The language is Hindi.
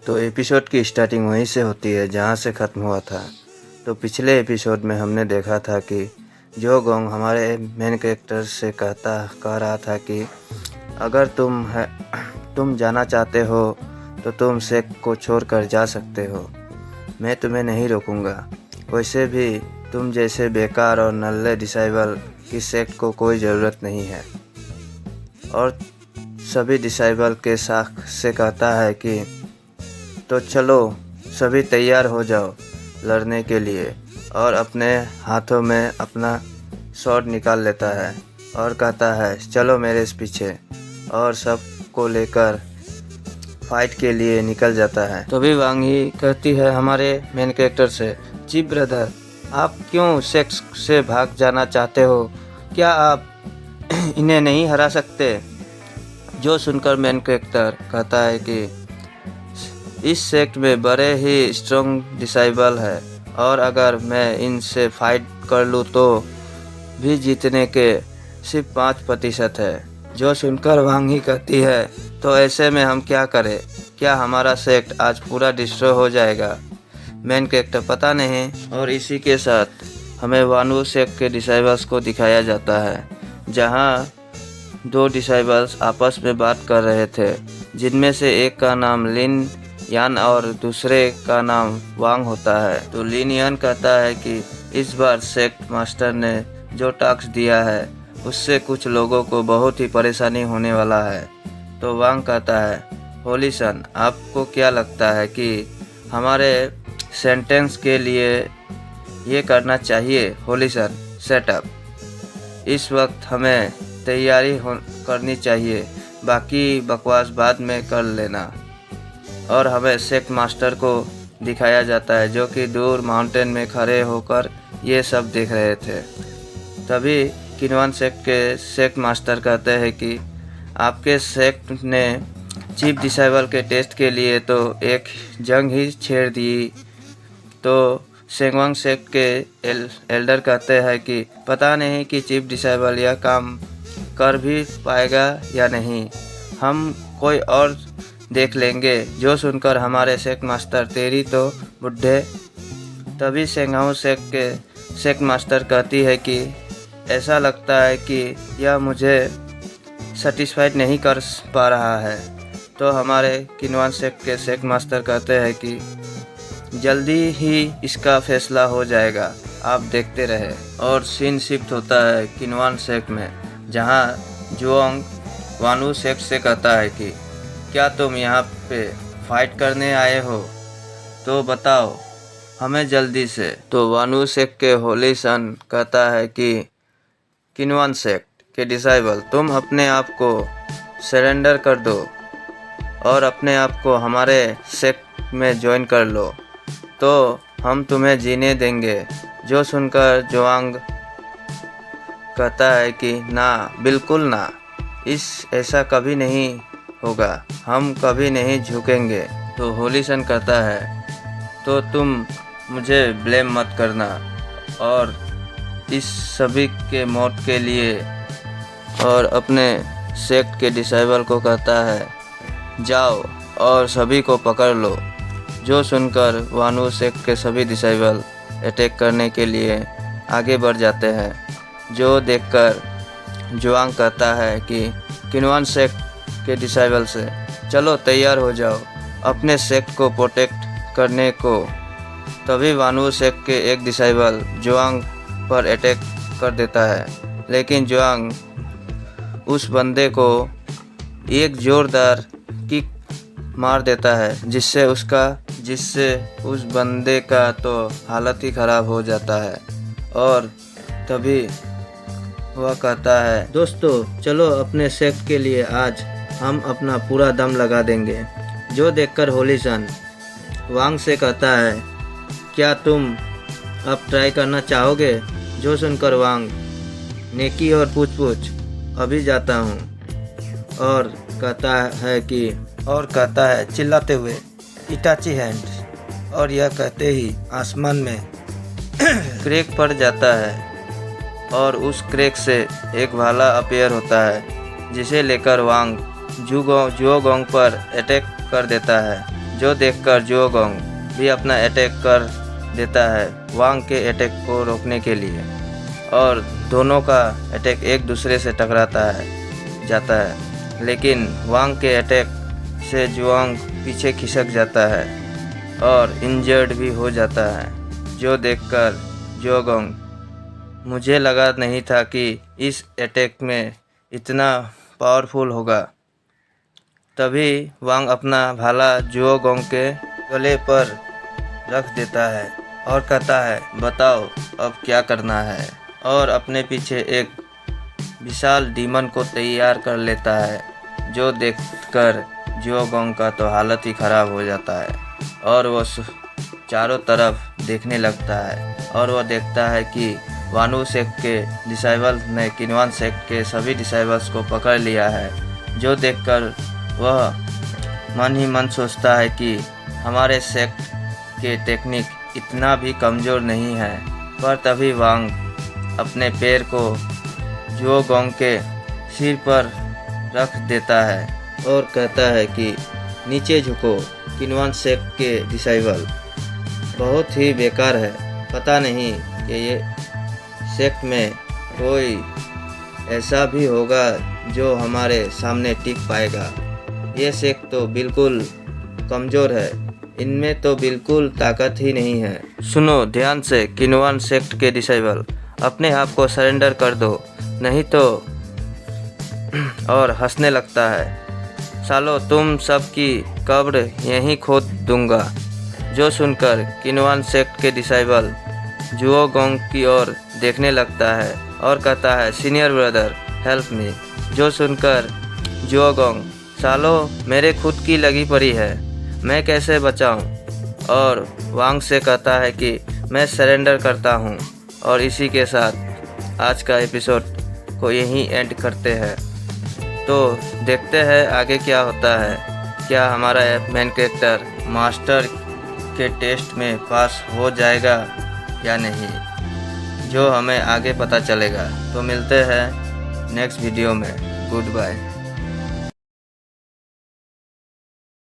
तो एपिसोड की स्टार्टिंग वहीं से होती है जहाँ से ख़त्म हुआ था। तो पिछले एपिसोड में हमने देखा था कि जो गोंग हमारे मेन कैरेक्टर से कह रहा था कि अगर तुम जाना चाहते हो तो तुम सेक को छोड़कर जा सकते हो, मैं तुम्हें नहीं रोकूंगा। वैसे भी तुम जैसे बेकार और नल्ले डिसाइबल की सेक्ट को कोई ज़रूरत नहीं है। और सभी डिसाइबल के साथ से कहता है कि तो चलो सभी तैयार हो जाओ लड़ने के लिए, और अपने हाथों में अपना स्वॉर्ड निकाल लेता है और कहता है चलो मेरे पीछे, और सब को लेकर फाइट के लिए निकल जाता है। तभी वांग ही कहती है हमारे मेन कैरेक्टर से, जी ब्रदर, आप क्यों सेक्स से भाग जाना चाहते हो? क्या आप इन्हें नहीं हरा सकते? जो सुनकर मेन कैरेक्टर कहता है कि इस सेक्ट में बड़े ही स्ट्रॉन्ग डिसाइबल है, और अगर मैं इनसे फाइट कर लूँ तो भी जीतने के सिर्फ 5% है। जो सुनकर वांग ही कहती है तो ऐसे में हम क्या करें? क्या हमारा सेक्ट आज पूरा डिस्ट्रॉय हो जाएगा? मेन कैरेक्टर पता नहीं। और इसी के साथ हमें वानू सेक्ट के डिसाइबल्स को दिखाया जाता है, जहाँ 2 डिसाइबल्स आपस में बात कर रहे थे, जिनमें से एक का नाम लिन यान और दूसरे का नाम वांग होता है। तो लिन यान कहता है कि इस बार सेक्ट मास्टर ने जो टास्क दिया है उससे कुछ लोगों को बहुत ही परेशानी होने वाला है। तो वांग कहता है, होली सन, आपको क्या लगता है कि हमारे सेंटेंस के लिए ये करना चाहिए? होली सन, सेटअप। इस वक्त हमें तैयारी करनी चाहिए, बाकी बकवास बाद में कर लेना। और हमें सेक्ट मास्टर को दिखाया जाता है, जो कि दूर माउंटेन में खड़े होकर ये सब देख रहे थे। तभी किनवान सेक्ट के सेक्ट मास्टर कहते हैं कि आपके सेक्ट ने चीफ डिसाइबल के टेस्ट के लिए तो एक जंग ही छेड़ दी। तो सेंगवांग सेक्ट के एल्डर कहते हैं कि पता नहीं कि चीफ डिसाइबल यह काम कर भी पाएगा या नहीं, हम कोई और देख लेंगे। जो सुनकर हमारे सेक्ट मास्टर, तेरी तो बुढ़े। तभी सेंगाओ सेक्ट के सेक्ट मास्टर कहती है कि ऐसा लगता है कि यह मुझे सेटिस्फाइड नहीं कर पा रहा है। तो हमारे किनवान सेक्ट के सेक्ट मास्टर कहते हैं कि जल्दी ही इसका फैसला हो जाएगा, आप देखते रहे। और सीन शिफ्ट होता है किनवान सेक्ट में, जहां जुओंग वानू सेक्ट से कहता है कि क्या तुम यहाँ पे फाइट करने आए हो? तो बताओ हमें जल्दी से। तो वानू सेक्ट के होली सन कहता है कि किनवान सेक्ट के डिसाइबल, तुम अपने आप को सरेंडर कर दो और अपने आप को हमारे सेक्ट में ज्वाइन कर लो, तो हम तुम्हें जीने देंगे। जो सुनकर जुआंग कहता है कि ना, बिल्कुल ना, ऐसा कभी नहीं होगा, हम कभी नहीं झुकेंगे। तो होली सन कहता है तो तुम मुझे ब्लेम मत करना, और इस सभी के मौत के लिए। और अपने सेक्ट के डिसाइबल को कहता है जाओ और सभी को पकड़ लो। जो सुनकर वानू सेक्ट के सभी डिसाइबल अटैक करने के लिए आगे बढ़ जाते हैं। जो देखकर जुआंग कहता है कि किनवान सेक्ट के डिसाइबल से, चलो तैयार हो जाओ अपने सेक्ट को प्रोटेक्ट करने को। तभी वानू सेक्ट के एक डिसाइबल जुआंग पर अटैक कर देता है, लेकिन जुआंग उस बंदे को एक जोरदार किक मार देता है, जिससे उस बंदे का तो हालत ही ख़राब हो जाता है। और तभी वह कहता है, दोस्तों चलो अपने सेक्ट के लिए आज हम अपना पूरा दम लगा देंगे। जो देखकर होली सन वांग से कहता है, क्या तुम अब ट्राई करना चाहोगे? जो सुनकर वांग, नेकी और पूछ अभी जाता हूँ, और कहता है चिल्लाते हुए, इटाची हैंड। और यह कहते ही आसमान में क्रैक पड़ जाता है, और उस क्रैक से एक भाला अपीयर होता है, जिसे लेकर वांग जुओगोंग पर अटैक कर देता है। जो देखकर जुओगोंग भी अपना अटैक कर देता है वांग के अटैक को रोकने के लिए, और दोनों का अटैक एक दूसरे से टकराता जाता है। लेकिन वांग के अटैक से जुआंग पीछे खिसक जाता है और इंजर्ड भी हो जाता है। जो देखकर जुओगोंग, मुझे लगा नहीं था कि इस अटैक में इतना पावरफुल होगा। तभी वांग अपना भाला जुओगोंग के गले पर रख देता है और कहता है, बताओ अब क्या करना है, और अपने पीछे एक विशाल डीमन को तैयार कर लेता है। जो देखकर जुओगोंग का तो हालत ही ख़राब हो जाता है और वो चारों तरफ देखने लगता है, और वह देखता है कि वानू सेक्ट के डिसाइबल ने किनवान सेक्ट के सभी डिसाइबल्स को पकड़ लिया है। जो देखकर वह मन ही मन सोचता है कि हमारे सेक्ट के टेक्निक इतना भी कमज़ोर नहीं है। पर तभी वांग अपने पैर को जुओगोंग के सिर पर रख देता है और कहता है कि नीचे झुको किनवान सेक्ट के डिसाइबल, बहुत ही बेकार है। पता नहीं कि ये सेक्ट में कोई ऐसा भी होगा जो हमारे सामने टिक पाएगा। ये सेक्ट तो बिल्कुल कमज़ोर है, इनमें तो बिल्कुल ताकत ही नहीं है। सुनो ध्यान से किनवान सेक्ट के डिसाइबल, अपने आप को सरेंडर कर दो, नहीं तो और हंसने लगता है, सालो तुम सब की कब्र यहीं खोद दूंगा। जो सुनकर किनवान सेक्ट के डिसाइबल जुओगोंग की ओर देखने लगता है और कहता है, सीनियर ब्रदर हेल्प मी। जो सुनकर जुओगोंग, सालो मेरे खुद की लगी पड़ी है, मैं कैसे बचाऊं? और वांग से कहता है कि मैं सरेंडर करता हूं। और इसी के साथ आज का एपिसोड को यहीं एंड करते हैं। तो देखते हैं आगे क्या होता है, क्या हमारा मेन कैरेक्टर मास्टर के टेस्ट में पास हो जाएगा या नहीं, जो हमें आगे पता चलेगा। तो मिलते हैं नेक्स्ट वीडियो में। Good bye.